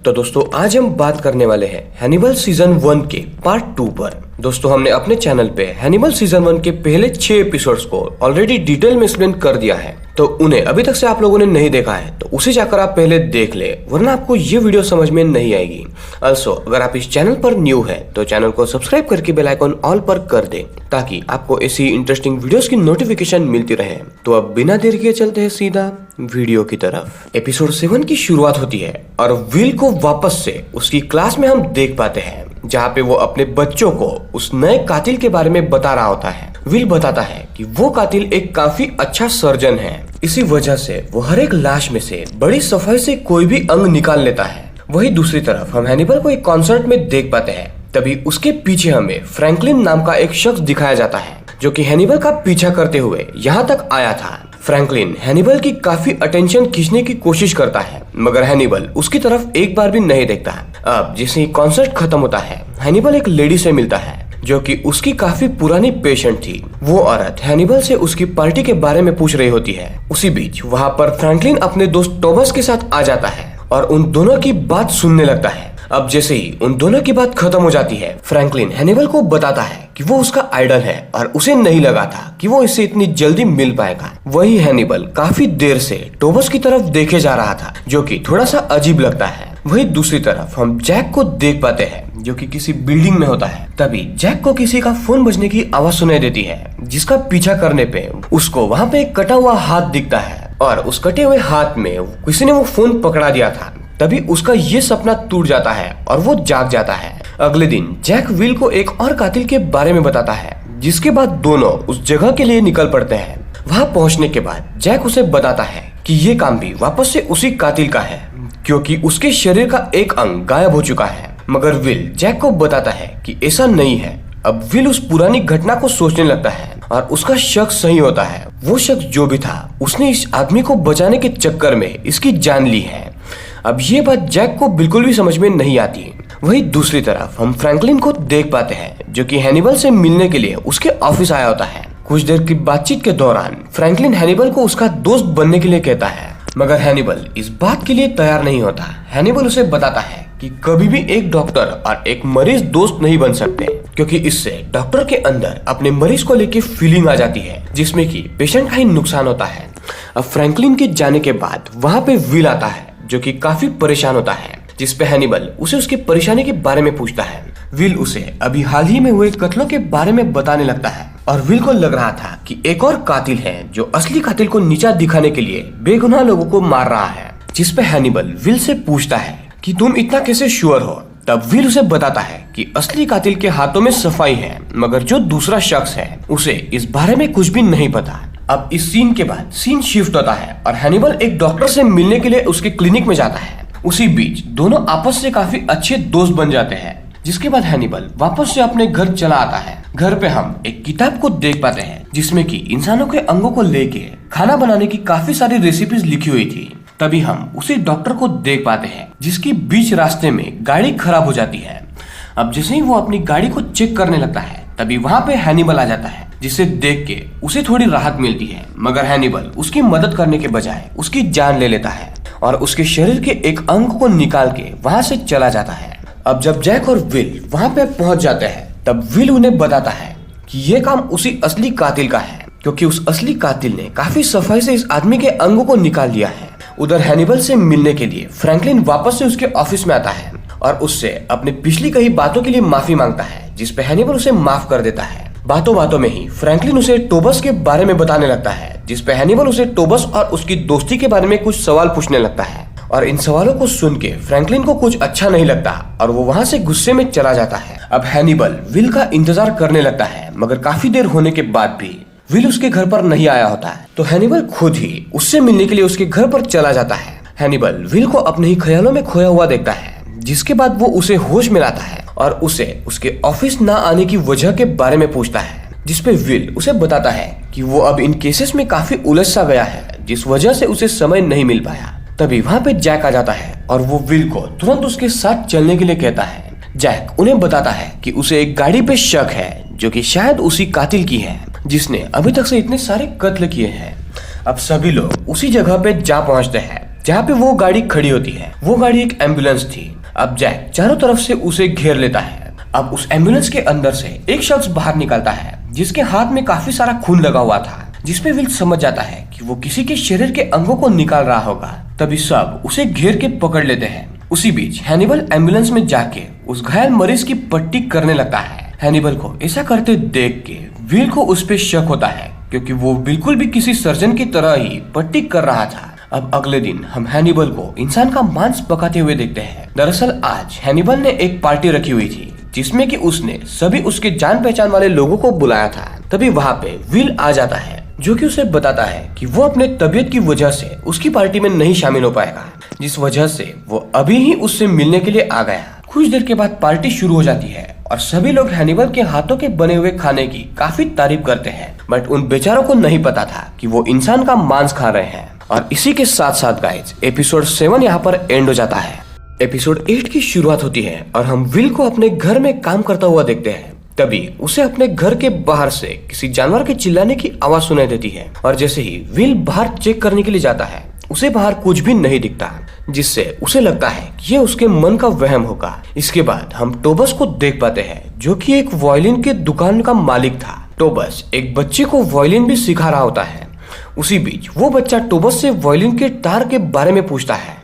तो दोस्तों आज हम बात करने वाले हैं हैनिबल सीजन 1 के पार्ट 2 पर। दोस्तों हमने अपने चैनल पे हैनिबल सीजन 1 के पहले 6 एपिसोड्स को ऑलरेडी डिटेल में एक्सप्लेन कर दिया है, तो उन्हें अभी तक से आप लोगों ने नहीं देखा है तो उसे जाकर आप पहले देख ले, वरना आपको ये वीडियो समझ में नहीं आएगी। ऑल्सो अगर आप इस चैनल पर न्यू है तो चैनल को सब्सक्राइब करके बेल आइकन ऑल पर कर दे, ताकि आपको ऐसी इंटरेस्टिंग वीडियोस की नोटिफिकेशन मिलती रहे। तो अब बिना देर किए चलते हैं सीधा वीडियो की तरफ। एपिसोड 7 की शुरुआत होती है और विल को वापस से उसकी क्लास में हम देख पाते हैं, जहाँ पे वो अपने बच्चों को उस नए कातिल के बारे में बता रहा होता है। विल बताता है कि वो कातिल एक काफी अच्छा सर्जन है, इसी वजह से वो हर एक लाश में से बड़ी सफाई से कोई भी अंग निकाल लेता है। वही दूसरी तरफ हम हैनिबल को एक कॉन्सर्ट में देख पाते हैं। तभी उसके पीछे हमें फ्रैंकलिन नाम का एक शख्स दिखाया जाता है, जो कि हैनिबल का पीछा करते हुए यहाँ तक आया था। फ्रैंकलिन हैनिबल की काफी अटेंशन खींचने की कोशिश करता है, मगर हैनिबल उसकी तरफ एक बार भी नहीं देखता है। अब जैसे ही कॉन्सर्ट खत्म होता है, हैनिबल एक लेडी से मिलता है जो कि उसकी काफी पुरानी पेशेंट थी। वो औरत हैनिबल से उसकी पार्टी के बारे में पूछ रही होती है। उसी बीच वहाँ पर फ्रैंकलिन अपने दोस्त टॉमस के साथ आ जाता है और उन दोनों की बात सुनने लगता है। अब जैसे ही उन दोनों की बात खत्म हो जाती है, फ्रैंकलिन हैनिबल को बताता है कि वो उसका आइडल है और उसे नहीं लगा था कि वो इससे इतनी जल्दी मिल पाएगा। वही हैनिबल काफी देर से टॉमस की तरफ देखे जा रहा था, जो कि थोड़ा सा अजीब लगता है। वही दूसरी तरफ हम जैक को देख पाते हैं, जो कि किसी बिल्डिंग में होता है। तभी जैक को किसी का फोन बजने की आवाज सुनाई देती है, जिसका पीछा करने पे उसको वहाँ पे एक कटा हुआ हाथ दिखता है और उस कटे हुए हाथ में किसी ने वो फोन पकड़ा दिया था। तभी उसका ये सपना टूट जाता है और वो जाग जाता है। अगले दिन जैक विल को एक और कातिल के बारे में बताता है, जिसके बाद दोनों उस जगह के लिए निकल पड़ते हैं। वहाँ पहुँचने के बाद जैक उसे बताता है कि ये काम भी वापस से उसी कातिल का है, क्योंकि उसके शरीर का एक अंग गायब हो चुका है। मगर विल जैक को बताता है कि ऐसा नहीं है। अब विल उस पुरानी घटना को सोचने लगता है और उसका शक सही होता है। वो शख्स जो भी था, उसने इस आदमी को बचाने के चक्कर में इसकी जान ली है। अब ये बात जैक को बिल्कुल भी समझ में नहीं आती। वही दूसरी तरफ हम फ्रैंकलिन को देख पाते हैं, जो कि हैनिबल से मिलने के लिए उसके ऑफिस आया होता है। कुछ देर की बातचीत के दौरान फ्रैंकलिन हैनिबल को उसका दोस्त बनने के लिए कहता है, मगर हैनिबल इस बात के लिए तैयार नहीं होता। हैनिबल उसे बताता है कि कभी भी एक डॉक्टर और एक मरीज दोस्त नहीं बन सकते, क्योंकि इससे डॉक्टर के अंदर अपने मरीज को लेके फीलिंग आ जाती है, जिसमें कि पेशेंट का ही नुकसान होता है। अब फ्रैंकलिन के जाने के बाद वहाँ पे विल आता है, जो कि काफी परेशान होता है, जिसपे हैनिबल उसे उसकी परेशानी के बारे में पूछता है। विल उसे अभी हाल ही में हुए कत्लों के बारे में बताने लगता है और विल को लग रहा था कि एक और कातिल है जो असली कातिल को नीचा दिखाने के लिए बेगुनाह लोगों को मार रहा है। जिसपे हैनिबल विल से पूछता है कि तुम इतना कैसे श्योर हो। तब विल उसे बताता है कि असली कातिल के हाथों में सफाई है, मगर जो दूसरा शख्स है उसे इस बारे में कुछ भी नहीं पता। अब इस सीन के बाद सीन शिफ्ट होता है और हैनिबल एक डॉक्टर से मिलने के लिए उसके क्लिनिक में जाता है। उसी बीच दोनों आपस से काफी अच्छे दोस्त बन जाते हैं, जिसके बाद हैनिबल वापस से अपने घर चला आता है। घर पे हम एक किताब को देख पाते हैं, जिसमें कि इंसानों के अंगों को लेके खाना बनाने की काफी सारी रेसिपीज लिखी हुई थी। तभी हम उसी डॉक्टर को देख पाते हैं, जिसकी बीच रास्ते में गाड़ी खराब हो जाती है। अब जैसे ही वो अपनी गाड़ी को चेक करने लगता है, तभी वहाँ पे हैनिबल आ जाता है, जिसे देख के उसे थोड़ी राहत मिलती है। मगर हैनिबल उसकी मदद करने के बजाय उसकी जान ले लेता है और उसके शरीर के एक अंग को निकाल के वहाँ से चला जाता है। अब जब जैक और विल वहाँ पे पहुंच जाते हैं, तब विल उन्हें बताता है कि ये काम उसी असली कातिल का है, क्योंकि उस असली कातिल ने काफी सफाई से इस आदमी के अंगों को निकाल दिया है। उधर हैनिबल से मिलने के लिए फ्रैंकलिन वापस से उसके ऑफिस में आता है और उससे अपने पिछली कही बातों के लिए माफी मांगता है, जिसपे हैनिबल उसे माफ कर देता है। बातों बातों में ही फ्रैंकलिन उसे टोबस के बारे में बताने लगता है, जिसपे हैनिबल उसे टोबस और उसकी दोस्ती के बारे में कुछ सवाल पूछने लगता है। और इन सवालों को सुन के फ्रैंकलिन को कुछ अच्छा नहीं लगता और वो वहाँ से गुस्से में चला जाता है। अब हैनिबल विल का इंतजार करने लगता है, मगर काफी देर होने के बाद भी विल उसके घर पर नहीं आया होता है। तो हैनिबल खुद ही उससे मिलने के लिए उसके घर पर चला जाता है। हैनिबल विल को अपने ही ख्यालों में खोया हुआ देखता है, जिसके बाद वो उसे होश में लाता है और उसे उसके ऑफिस ना आने की वजह के बारे में पूछता है, जिसपे विल उसे बताता है कि वो अब इन केसेस में काफी उलझ सा गया है, जिस वजह से उसे समय नहीं मिल पाया। तभी वहाँ पे जैक आ जाता है और वो विल को तुरंत उसके साथ चलने के लिए कहता है। जैक उन्हें बताता है कि उसे एक गाड़ी पे शक है, जो कि शायद उसी कातिल की है, जिसने अभी तक से इतने सारे कत्ल किए हैं। अब सभी लोग उसी जगह पे जा पहुंचते हैं जहाँ पे वो गाड़ी खड़ी होती है वो गाड़ी एक एम्बुलेंस थी। अब जैक चारों तरफ से उसे घेर लेता है। अब उस एम्बुलेंस के अंदर से एक शख्स बाहर निकलता है जिसके हाथ में काफी सारा खून लगा हुआ था, जिसपे विल समझ जाता है कि वो किसी के शरीर के अंगों को निकाल रहा होगा। तभी सब उसे घेर के पकड़ लेते हैं। उसी बीच हैनिबल एम्बुलेंस में जाके उस घायल मरीज की पट्टी करने लगता है। हैनिबल को ऐसा करते देख के विल को उस पे शक होता है, क्योंकि वो बिल्कुल भी किसी सर्जन की तरह ही पट्टी कर रहा था। अब अगले दिन हम हैनिबल को इंसान का मांस पकाते हुए देखते हैं। दरअसल आज हैनिबल ने एक पार्टी रखी हुई थी जिसमें कि उसने सभी उसके जान पहचान वाले लोगों को बुलाया था। तभी वहाँ पे विल आ जाता है, जो कि उसे बताता है कि वो अपने तबीयत की वजह से उसकी पार्टी में नहीं शामिल हो पाएगा, जिस वजह से वो अभी ही उससे मिलने के लिए आ गया। कुछ देर के बाद पार्टी शुरू हो जाती है और सभी लोग हैनिबल के हाथों के बने हुए खाने की काफी तारीफ करते हैं, बट उन बेचारों को नहीं पता था कि वो इंसान का मांस खा रहे हैं। और इसी के साथ साथ गाइज एपिसोड 7 यहाँ पर एंड हो जाता है। एपिसोड 8 की शुरुआत होती है और हम विल को अपने घर में काम करता हुआ देखते हैं। तभी उसे अपने घर के बाहर से किसी जानवर के चिल्लाने की आवाज सुनाई देती है और जैसे ही विल बाहर चेक करने के लिए जाता है उसे बाहर कुछ भी नहीं दिखता, जिससे उसे लगता है कि ये उसके मन का वहम होगा। इसके बाद हम टोबस को देख पाते हैं, जो कि एक वायलिन के दुकान का मालिक था। टोबस एक बच्चे को वायलिन भी सिखा रहा होता है। उसी बीच वो बच्चा टोबस से वायलिन के तार के बारे में पूछता है,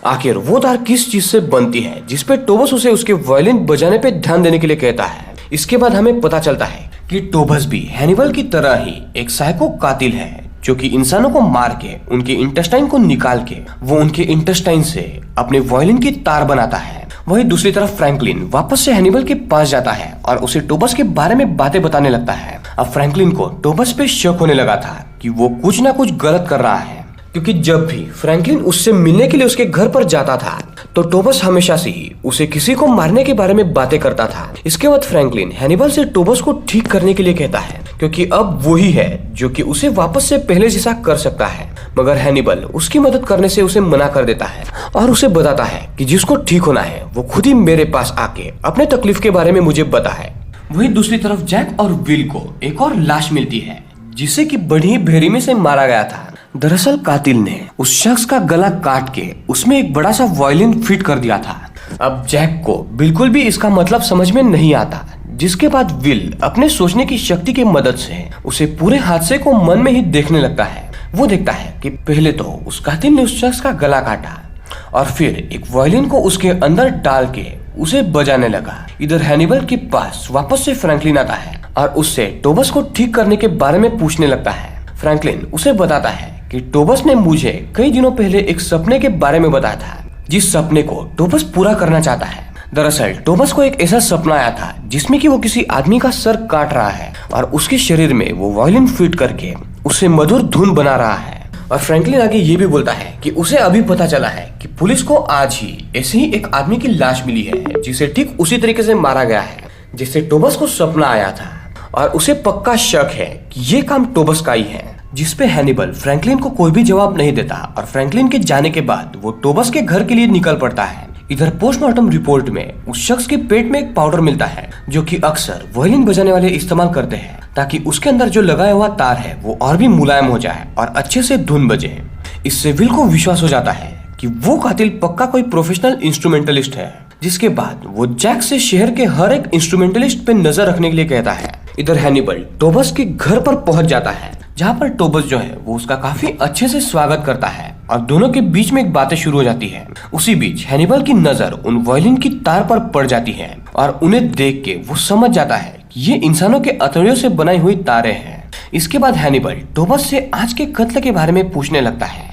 आखिर वो तार किस चीज से बनती है, जिसपे टोबस उसे उसके वायलिन बजाने पे ध्यान देने के लिए कहता है। इसके बाद हमें पता चलता है कि टोबस भी हैनिबल की तरह ही एक साइको कातिल है, जो कि इंसानों को मार के उनके इंटेस्टाइन को निकाल के वो उनके इंटेस्टाइन से अपने वायलिन की तार बनाता है। वही दूसरी तरफ फ्रैंकलिन वापस से हैनिबल के पास जाता है और उसे टोबस के बारे में बातें बताने लगता है। अब फ्रैंकलिन को टोबस पे शक होने लगा था कि वो कुछ ना कुछ गलत कर रहा है, क्योंकि जब भी फ्रैंकलिन उससे मिलने के लिए उसके घर पर जाता था तो टोबस हमेशा से ही उसे किसी को मारने के बारे में बातें करता था। इसके बाद फ्रैंकलिन हैनिबल से टोबस को ठीक करने के लिए कहता है, क्योंकि अब वो ही है जो कि उसे वापस से पहले जैसा कर सकता है। मगर हैनिबल उसकी मदद करने से उसे मना कर देता है और उसे बताता है कि जिसको ठीक होना है वो खुद ही मेरे पास आके अपने तकलीफ के बारे में मुझे बताए। वही दूसरी तरफ जैक और विल को एक और लाश मिलती है, जिसे कि बड़ी बेरहमी से मारा गया था। दरअसल कातिल ने उस शख्स का गला काट के उसमें एक बड़ा सा वायलिन फिट कर दिया था। अब जैक को बिल्कुल भी इसका मतलब समझ में नहीं आता, जिसके बाद विल अपने सोचने की शक्ति की मदद से उसे पूरे हादसे को मन में ही देखने लगता है। वो देखता है कि पहले तो उस कातिल ने उस शख्स का गला काटा और फिर एक वायलिन को उसके अंदर डाल के उसे बजाने लगा। इधर हैनिबल के पास वापस से फ्रैंकलिन आता है और उससे टोबस को ठीक करने के बारे में पूछने लगता है। फ्रैंकलिन उसे बताता है कि टोबस ने मुझे कई दिनों पहले एक सपने के बारे में बताया था, जिस सपने को टोबस पूरा करना चाहता है। दरअसल टोबस को एक ऐसा सपना आया था जिसमें कि वो किसी आदमी का सर काट रहा है और उसके शरीर में वो वायलिन फिट करके उससे मधुर धुन बना रहा है। और फ्रैंकलिन आगे ये भी बोलता है कि उसे अभी पता चला है कि पुलिस को आज ही ऐसे ही एक आदमी की लाश मिली है, जिसे ठीक उसी तरीके से मारा गया है जिससे टोबस को सपना आया था। और उसे पक्का शक है कि ये काम टोबस का ही है, जिसपे हैनिबल फ्रैंकलिन को कोई भी जवाब नहीं देता और फ्रैंकलिन के जाने के बाद वो टोबस के घर के लिए निकल पड़ता है। इधर पोस्टमार्टम रिपोर्ट में उस शख्स के पेट में एक पाउडर मिलता है, जो कि अक्सर वायलिन बजाने वाले इस्तेमाल करते हैं, ताकि उसके अंदर जो लगाया हुआ तार है वो और भी मुलायम हो जाए और अच्छे से धुन बजे। इससे विल को विश्वास हो जाता है कि वो कातिल पक्का कोई प्रोफेशनल इंस्ट्रूमेंटलिस्ट है। जिसके बाद वो जैक से शहर के हर एक इंस्ट्रूमेंटलिस्ट पे नजर रखने के लिए कहता है। इधर हैनिबल टोबस के घर पर पहुंच जाता है, जहाँ पर टोबस जो है वो उसका काफी अच्छे से स्वागत करता है और दोनों के बीच में एक बातें शुरू हो जाती है। उसी बीच हैनिबल की नजर उन वायलिन की तार पर पड़ जाती है और उन्हें देख के वो समझ जाता है कि ये इंसानों के अतड़ियों से बनाई हुई तारें हैं। इसके बाद हैनिबल टोबस से आज के कत्ल के बारे में पूछने लगता है,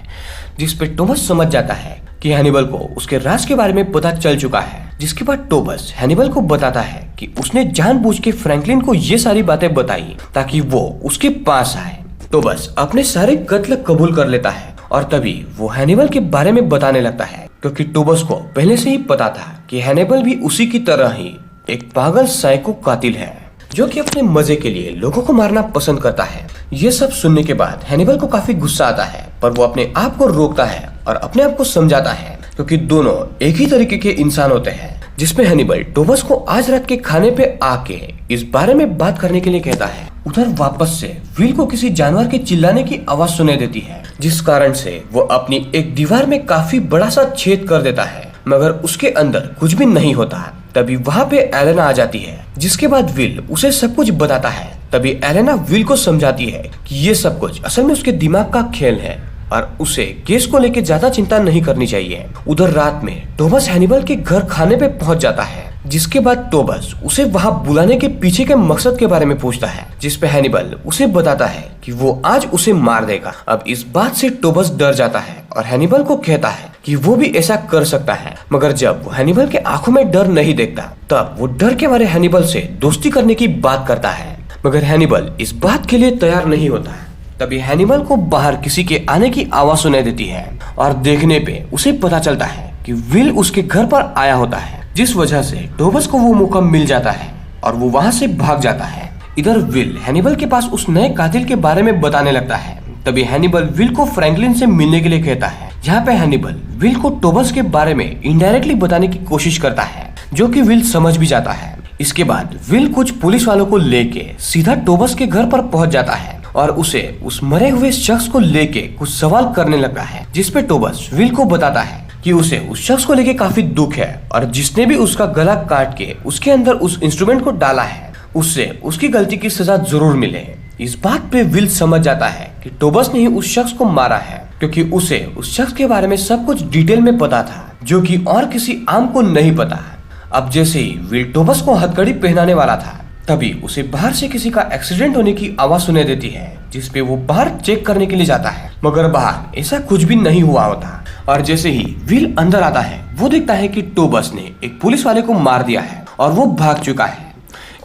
जिसपे टोबस समझ जाता है कि हैनिबल को उसके राज के बारे में पता चल चुका है। जिसके बाद टोबस हैनिबल को बताता है कि उसने जानबूझ के फ्रैंकलिन को ये सारी बातें बताई ताकि वो उसके पास आए। टोबस अपने सारे कत्ल कबूल कर लेता है और तभी वो हैनिबल के बारे में बताने लगता है, क्योंकि टोबस को पहले से ही पता था कि हैनिबल भी उसी की तरह ही एक पागल साइको कातिल है, जो कि अपने मजे के लिए लोगों को मारना पसंद करता है। ये सब सुनने के बाद हैनिबल को काफी गुस्सा आता है, पर वो अपने आप को रोकता है और अपने आप को समझाता है, क्योंकि दोनों एक ही तरीके के इंसान होते हैं। जिसमें हैनिबल टोबस को आज रात के खाने पे आके इस बारे में बात करने के लिए कहता है। उधर वापस से विल को किसी जानवर के चिल्लाने की आवाज सुनाई देती है, जिस कारण से वो अपनी एक दीवार में काफी बड़ा सा छेद कर देता है, मगर उसके अंदर कुछ भी नहीं होता। तभी वहाँ पे एलेना आ जाती है, जिसके बाद विल उसे सब कुछ बताता है। तभी एलेना विल को समझाती है कि ये सब कुछ असल में उसके दिमाग का खेल है और उसे केस को लेकर ज्यादा चिंता नहीं करनी चाहिए। उधर रात में टोबस हैनिबल के घर खाने पे पहुंच जाता है, जिसके बाद टोबस उसे वहां बुलाने के पीछे के मकसद के बारे में पूछता है, जिस पे हैनिबल उसे बताता है कि वो आज उसे मार देगा। अब इस बात से टोबस डर जाता है और हैनिबल को कहता है कि वो भी ऐसा कर सकता है, मगर जब वो हैनिबल के आंखों में डर नहीं देखता तब वो डर के मारे हैनिबल से दोस्ती करने की बात करता है, मगर हैनिबल इस बात के लिए तैयार नहीं होता। तभी हैनिबल को बाहर किसी के आने की आवाज सुनाई देती है और देखने पे उसे पता चलता है कि विल उसके घर पर आया होता है, जिस वजह से टोबस को वो मौका मिल जाता है और वो वहाँ से भाग जाता है। इधर विल हैनिबल के पास उस नए कातिल के बारे में बताने लगता है। तभी हैनिबल विल को फ्रैंकलिन से मिलने के लिए कहता है। यहाँ पे हैनिबल विल को टोबस के बारे में इनडायरेक्टली बताने की कोशिश करता है, जो कि विल समझ भी जाता है। इसके बाद विल कुछ पुलिस वालों को लेके सीधा टोबस के घर पर पहुंच जाता है और उसे उस मरे हुए शख्स को लेके कुछ सवाल करने लगता है, जिसपे टोबस विल को बताता है कि उसे उस शख्स को लेके काफी दुख है और जिसने भी उसका गला काट के उसके अंदर उस इंस्ट्रूमेंट को डाला है उससे उसकी गलती की सजा जरूर मिले। इस बात पे विल समझ जाता है कि टोबस ने ही उस शख्स को मारा है, क्योंकि उसे उस शख्स के बारे में सब कुछ डिटेल में पता था, जो कि और किसी आम को नहीं पता। अब जैसे ही विल टोबस को हथकड़ी पहनाने वाला था, तभी उसे बाहर से किसी का एक्सीडेंट होने की आवाज सुनाई देती है, जिसपे वो बाहर चेक करने के लिए जाता है, मगर बाहर ऐसा कुछ भी नहीं हुआ होता। और जैसे ही विल अंदर आता है, वो देखता है कि टोबस ने एक पुलिस वाले को मार दिया है और वो भाग चुका है।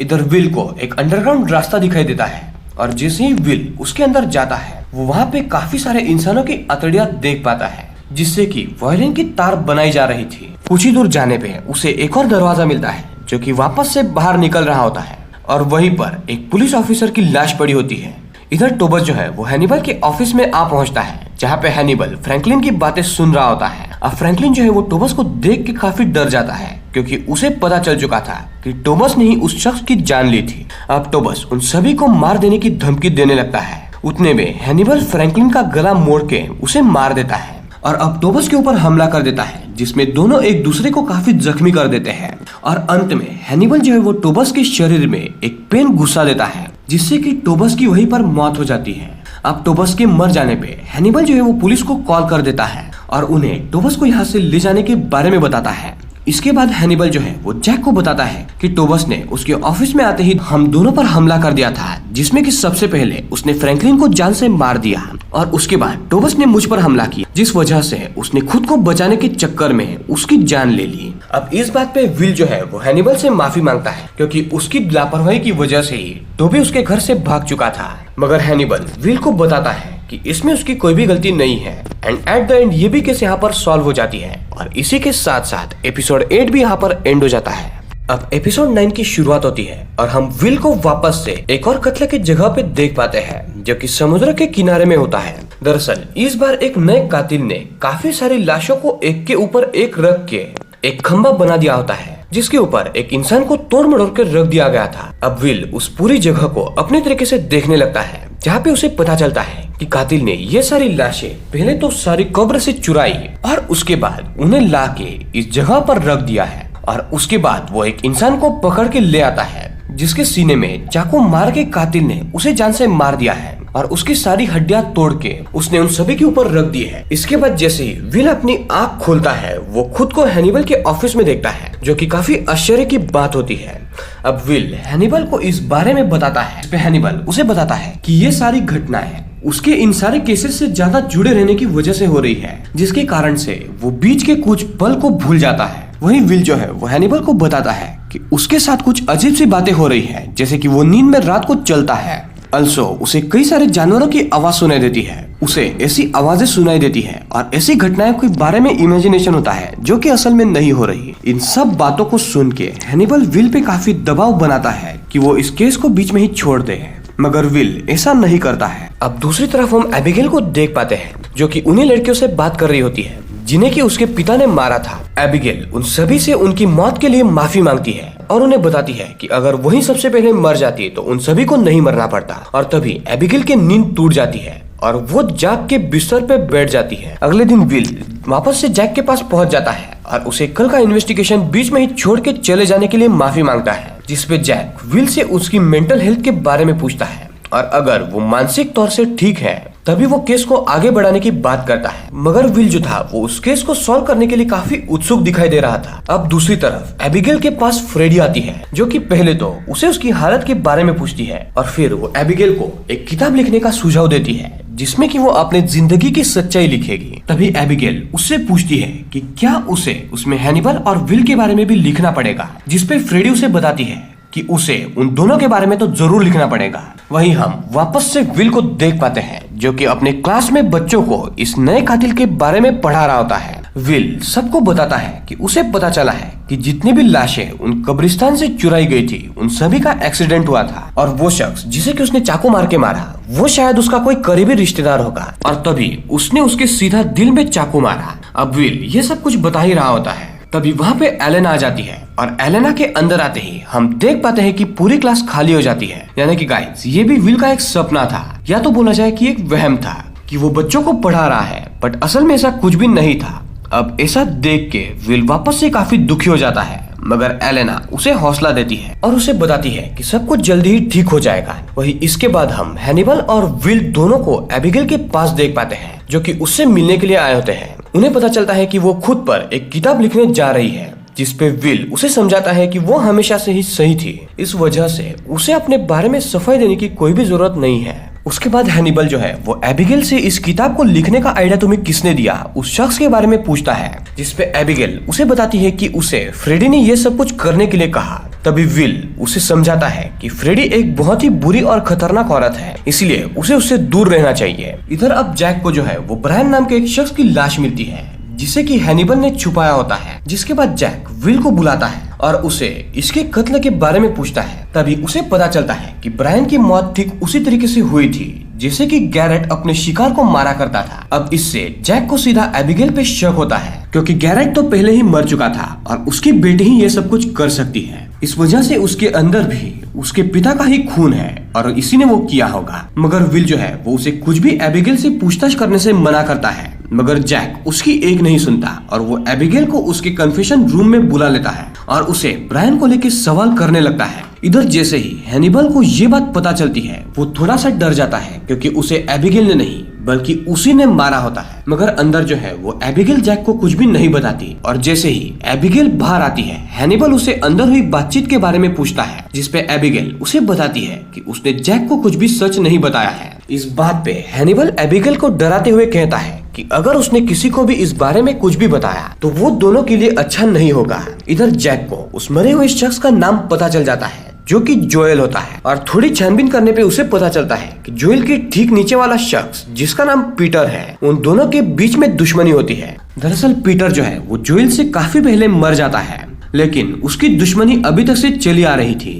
इधर विल को एक अंडरग्राउंड रास्ता दिखाई देता है और जैसे ही विल उसके अंदर जाता है, वो वहाँ पे काफी सारे इंसानों की अतड़ियां देख पाता है, जिससे कि वायलिन की तार बनाई जा रही थी। कुछ ही दूर जाने पे उसे एक और दरवाजा मिलता है, जो कि वापस से बाहर निकल रहा होता है और वहीं पर एक पुलिस ऑफिसर की लाश पड़ी होती है। इधर टोबस जो है वो हैनिबल के ऑफिस में आ पहुंचता है, जहाँ पे हैनिबल फ्रैंकलिन की बातें सुन रहा होता है। अब फ्रैंकलिन जो है वो टोबस को देख के काफी डर जाता है, क्योंकि उसे पता चल चुका था कि टोबस ने ही उस शख्स की जान ली थी। अब टोबस उन सभी को मार देने की धमकी देने लगता है। उतने में हैनिबल फ्रैंकलिन का गला मोड़ के उसे मार देता है और अब टोबस के ऊपर हमला कर देता है, जिसमें दोनों एक दूसरे को काफी जख्मी कर देते हैं। और अंत में हैनिबल जो है वो टोबस के शरीर में एक पेन घुसा देता है, जिससे कि टोबस की वहीं पर मौत हो जाती है। अब टोबस के मर जाने पे हैनिबल जो है वो पुलिस को कॉल कर देता है और उन्हें टोबस को यहाँ से ले जाने के बारे में बताता है। इसके बाद हैनिबल जो है वो जैक को बताता है कि टोबस ने उसके ऑफिस में आते ही हम दोनों पर हमला कर दिया था, जिसमें कि सबसे पहले उसने फ्रैंकलिन को जान से मार दिया और उसके बाद टोबस ने मुझ पर हमला किया, जिस वजह से उसने खुद को बचाने के चक्कर में उसकी जान ले ली। अब इस बात पे विल जो है वो हैनिबल से माफी मांगता है, क्योंकि उसकी लापरवाही की वजह से ही टोबी उसके घर से भाग चुका था। मगर हैनिबल विल को बताता है कि इसमें उसकी कोई भी गलती नहीं है एंड एट द एंड ये भी केस यहाँ पर सॉल्व हो जाती है। और इसी के साथ साथ एपिसोड 8 भी यहाँ पर एंड हो जाता है। अब एपिसोड 9 की शुरुआत होती है और हम विल को वापस से एक और कत्ल की जगह पे देख पाते हैं, जो कि समुद्र के किनारे में होता है। दरअसल इस बार एक नए कातिल ने काफी सारी लाशों को एक के ऊपर एक रख के एक खंबा बना दिया होता है, जिसके ऊपर एक इंसान को तोड़ मरोड़ कर रख दिया गया था। अब विल उस पूरी जगह को अपने तरीके से देखने लगता है, जहाँ पे उसे पता चलता है कि कातिल ने ये सारी लाशें पहले तो सारी कब्र से चुराई और उसके बाद उन्हें ला के इस जगह पर रख दिया है। और उसके बाद वो एक इंसान को पकड़ के ले आता है, जिसके सीने में चाकू मार के कातिल ने उसे जान से मार दिया है और उसकी सारी हड्डियां तोड़ के उसने उन सभी के ऊपर रख दी है। इसके बाद जैसे ही विल अपनी आंख खोलता है, वो खुद को हैनिबल के ऑफिस में देखता है, जो कि काफी आश्चर्य की बात होती है। अब विल हैनिबल को इस बारे में बताता है। इस पे हैनिबल उसे बताता है कि ये सारी घटनाएं उसके इन सारे केसेस से ज्यादा जुड़े रहने की वजह से हो रही है, जिसके कारण से वो बीच के कुछ पल को भूल जाता है। वही विल जो है वो हैनिबल को बताता है कि उसके साथ कुछ अजीब सी बातें हो रही है, जैसे कि वो नींद में रात को चलता है। अल्सो उसे कई सारे जानवरों की आवाज सुनाई देती है, उसे ऐसी आवाजें सुनाई देती है और ऐसी घटनाएं के बारे में इमेजिनेशन होता है, जो कि असल में नहीं हो रही। इन सब बातों को सुन के हैनिबल विल पे काफी दबाव बनाता है कि वो इस केस को बीच में ही छोड़ दे, मगर विल ऐसा नहीं करता है। अब दूसरी तरफ हम एबिगेल को देख पाते हैं, जो कि उन्हीं लड़कियों से बात कर रही होती है जिन्हें कि उसके पिता ने मारा था। एबिगेल उन सभी से उनकी मौत के लिए माफी मांगती है और उन्हें बताती है कि अगर वही सबसे पहले मर जाती है तो उन सभी को नहीं मरना पड़ता। और तभी एबिगेल की नींद टूट जाती है और वो जाग के बिस्तर पे बैठ जाती है। अगले दिन विल वापस से जैक के पास पहुंच जाता है और उसे कल का इन्वेस्टिगेशन बीच में ही छोड़ के चले जाने के लिए माफी मांगता है, जिसपे जैक विल से उसकी मेंटल हेल्थ के बारे में पूछता है और अगर वो मानसिक तौर से ठीक है तभी वो केस को आगे बढ़ाने की बात करता है। मगर विल जो था वो उस केस को सॉल्व करने के लिए काफी उत्सुक दिखाई दे रहा था। अब दूसरी तरफ एबिगेल के पास फ्रेडी आती है, जो कि पहले तो उसे उसकी हालत के बारे में पूछती है और फिर वो एबिगेल को एक किताब लिखने का सुझाव देती है जिसमें कि वो अपने जिंदगी की सच्चाई लिखेगी। तभी एबिगेल उससे पूछती है कि क्या उसे उसमें हैनिबल और विल के बारे में भी लिखना पड़ेगा, जिसपे फ्रेडी उसे बताती है कि उसे उन दोनों के बारे में तो जरूर लिखना पड़ेगा। वहीं हम वापस से विल को देख पाते हैं जो कि अपने क्लास में बच्चों को इस नए कातिल के बारे में पढ़ा रहा होता है। विल सबको बताता है कि उसे पता चला है कि जितनी भी लाशें उन कब्रिस्तान से चुराई गई थी उन सभी का एक्सीडेंट हुआ था और वो शख्स जिसे कि उसने चाकू मार के मारा वो शायद उसका कोई करीबी रिश्तेदार होगा और तभी उसने उसके सीधा दिल में चाकू मारा। अब विल ये सब कुछ बता ही रहा होता है, तभी वहाँ पे एलेना आ जाती है और एलेना के अंदर आते ही हम देख पाते हैं कि पूरी क्लास खाली हो जाती है। यानी कि गाइस ये भी विल का एक सपना था, या तो बोला जाए कि एक वहम था कि वो बच्चों को पढ़ा रहा है, बट असल में ऐसा कुछ भी नहीं था। अब ऐसा देख के विल वापस से काफी दुखी हो जाता है, मगर एलेना उसे हौसला देती है और उसे बताती है कि सब कुछ जल्दी ही ठीक हो जाएगा। वही इसके बाद हम हैनिबल और विल दोनों को एबिगेल के पास देख पाते हैं जो कि उससे मिलने के लिए आए होते हैं। उन्हें पता चलता है कि वो खुद पर एक किताब लिखने जा रही है, जिसपे विल उसे समझाता है कि वो हमेशा से ही सही थी, इस वजह से उसे अपने बारे में सफाई देने की कोई भी जरूरत नहीं है। उसके बाद हैनिबल जो है वो एबिगेल से इस किताब को लिखने का आइडिया तुम्हें किसने दिया उस शख्स के बारे में पूछता है, जिसपे एबिगेल उसे बताती है कि उसे फ्रेडी ने ये सब कुछ करने के लिए कहा। तभी विल उसे समझाता है कि फ्रेडी एक बहुत ही बुरी और खतरनाक औरत है, इसलिए उसे उससे दूर रहना चाहिए। इधर अब जैक को जो है वो ब्रायन नाम के एक शख्स की लाश मिलती है जिसे कि हैनिबल ने छुपाया होता है, जिसके बाद जैक विल को बुलाता है और उसे इसके कत्ल के बारे में पूछता है। तभी उसे पता चलता है कि ब्रायन की मौत ठीक उसी तरीके से हुई थी जैसे कि गैरेट अपने शिकार को मारा करता था। अब इससे जैक को सीधा एबिगेल पे शक होता है, क्योंकि गैरेट तो पहले ही मर चुका था और उसकी बेटी ही ये सब कुछ कर सकती है। इस वजह से उसके अंदर भी उसके पिता का ही खून है और इसी ने वो किया होगा। मगर विल जो है वो उसे कुछ भी एबिगेल से पूछताछ करने से मना करता है, मगर जैक उसकी एक नहीं सुनता और वो एबिगेल को उसके कन्फेशन रूम में बुला लेता है और उसे ब्रायन को लेकर सवाल करने लगता है। इधर जैसे ही हैनिबल को ये बात पता चलती है वो थोड़ा सा डर जाता है, क्योंकि उसे एबिगेल ने नहीं बल्कि उसी ने मारा होता है। मगर अंदर जो है वो एबिगेल जैक को कुछ भी नहीं बताती और जैसे ही एबिगेल बाहर आती है हैनिबल उसे अंदर हुई बातचीत के बारे में पूछता है, जिसपे एबिगेल उसे बताती है कि उसने जैक को कुछ भी सच नहीं बताया है। इस बात पे हैनिबल एबिगेल को डराते हुए कहता है कि अगर उसने किसी को भी इस बारे में कुछ भी बताया तो वो दोनों के लिए अच्छा नहीं होगा। इधर जैक को उस मरे हुए शख्स का नाम पता चल जाता है जो कि जोएल होता है और थोड़ी छानबीन करने पे उसे पता चलता है कि जोएल के ठीक नीचे वाला शख्स जिसका नाम पीटर है उन दोनों के बीच में दुश्मनी होती है। दरअसल पीटर जो है वो जोएल से काफी पहले मर जाता है, लेकिन उसकी दुश्मनी अभी तक से चली आ रही थी।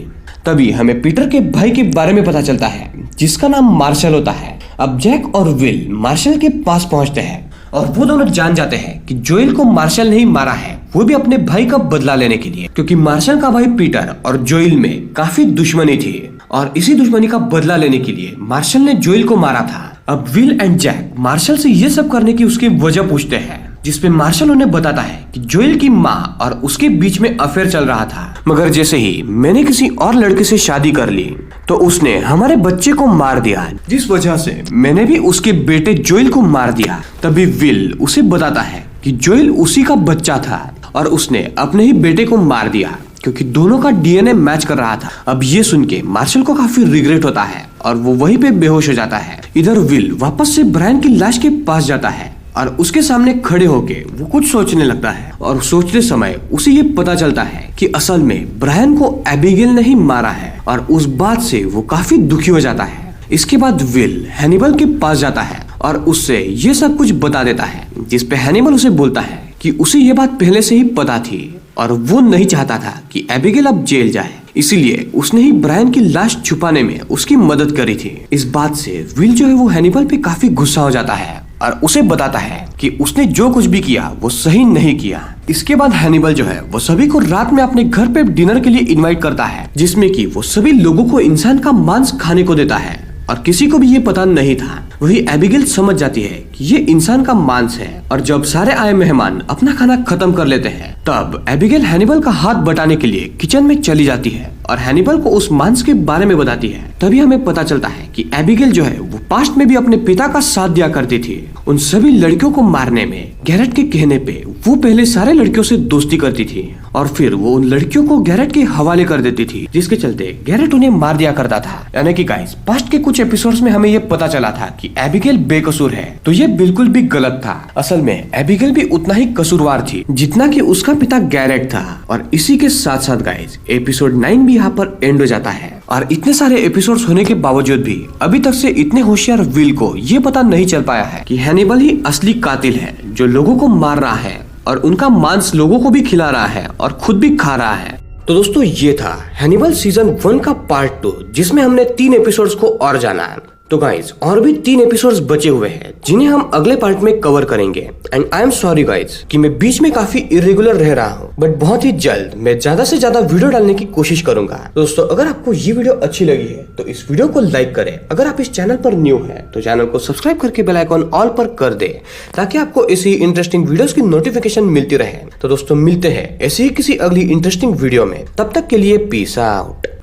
तभी हमें पीटर के भाई के बारे में पता चलता है जिसका नाम मार्शल होता है। अब जैक और विल मार्शल के पास पहुंचते हैं और वो दोनों जान जाते हैं कि जोएल को मार्शल ने ही मारा है, वो भी अपने भाई का बदला लेने के लिए, क्योंकि मार्शल का भाई पीटर और जोएल में काफी दुश्मनी थी और इसी दुश्मनी का बदला लेने के लिए मार्शल ने जोएल को मारा था। अब विल एंड जैक मार्शल से ये सब करने की उसकी वजह पूछते हैं, जिसपे मार्शल उन्हें बताता है कि जोएल की माँ और उसके बीच में अफेयर चल रहा था, मगर जैसे ही मैंने किसी और लड़के से शादी कर ली तो उसने हमारे बच्चे को मार दिया, जिस वजह से मैंने भी उसके बेटे जोएल को मार दिया। तभी विल उसे बताता है कि जोएल उसी का बच्चा था और उसने अपने ही बेटे को मार दिया क्योंकि दोनों का डीएनए मैच कर रहा था। अब ये सुन के मार्शल को काफी रिग्रेट होता है और वो वहीं पे बेहोश हो जाता है। इधर विल वापस से ब्रायन की लाश के पास जाता है और उसके सामने खड़े होके वो कुछ सोचने लगता है और सोचते समय उसे ये पता चलता है कि असल में ब्रायन को एबिगेल ने ही मारा है और उस बात से वो काफी दुखी हो जाता है। इसके बाद विल हैनिबल के पास जाता है और उससे ये सब कुछ बता देता है, जिसपे हैनिबल उसे बोलता है कि उसे ये बात पहले से ही पता थी और वो नहीं चाहता था कि एबिगेल अब जेल जाए, इसीलिए उसने ही ब्रायन की लाश छुपाने में उसकी मदद करी थी। इस बात से विल जो है वो हैनिबल पे काफी गुस्सा हो जाता है और उसे बताता है कि उसने जो कुछ भी किया वो सही नहीं किया। इसके बाद हैनिबल जो है वो सभी को रात में अपने घर पे डिनर के लिए इनवाइट करता है, जिसमें कि वो सभी लोगों को इंसान का मांस खाने को देता है और किसी को भी ये पता नहीं था। वही एबिगेल समझ जाती है कि ये इंसान का मांस है और जब सारे आए मेहमान अपना खाना खत्म कर लेते हैं तब एबिगेल हैनिबल का हाथ बटाने के लिए किचन में चली जाती है और हैनिबल को उस मांस के बारे में बताती है। तभी हमें पता चलता है कि एबिगेल जो है वो पास्ट में भी अपने पिता का साथ दिया करती थी उन सभी लड़कियों को मारने में। गैरेट के कहने पे वो पहले सारे लड़कियों से दोस्ती करती थी और फिर वो उन लड़कियों को गैरेट के हवाले कर देती थी, जिसके चलते गैरेट उन्हें मार दिया करता था। यानी कि गाइस पास्ट के कुछ एपिसोड्स में हमें ये पता चला था कि एबिगेल बेकसूर है, तो ये बिल्कुल भी गलत था। असल में एबिगेल भी उतना ही कसूरवार थी जितना कि उसका पिता गैरेट था। और इसी के साथ साथ गाइस एपिसोड 9 भी यहाँ पर एंड हो जाता है। और इतने सारे एपिसोड्स होने के बावजूद भी अभी तक से इतने होशियार विल को ये पता नहीं चल पाया है कि हैनिबल ही असली कातिल है जो लोगों को मार रहा है और उनका मांस लोगों को भी खिला रहा है और खुद भी खा रहा है। तो दोस्तों ये था हैनिबल सीजन 1 का पार्ट 2, जिसमें हमने 3 एपिसोड्स को और जाना। तो गाइज और भी 3 एपिसोड्स बचे हुए हैं जिन्हें हम अगले पार्ट में कवर करेंगे। And I am sorry guys कि मैं बीच में काफी इरेगुलर रह रहा हूँ, बट बहुत ही जल्द मैं ज्यादा से ज्यादा वीडियो डालने की कोशिश करूंगा। दोस्तों अगर आपको ये वीडियो अच्छी लगी है तो इस वीडियो को लाइक करें। अगर आप इस चैनल पर न्यू है तो चैनल को सब्सक्राइब करके बेल आइकॉन ऑल पर कर दे ताकि आपको ऐसी इंटरेस्टिंग वीडियोस की नोटिफिकेशन मिलती रहे। तो दोस्तों मिलते हैं ऐसे ही किसी अगली इंटरेस्टिंग वीडियो में, तब तक के लिए पीस आउट।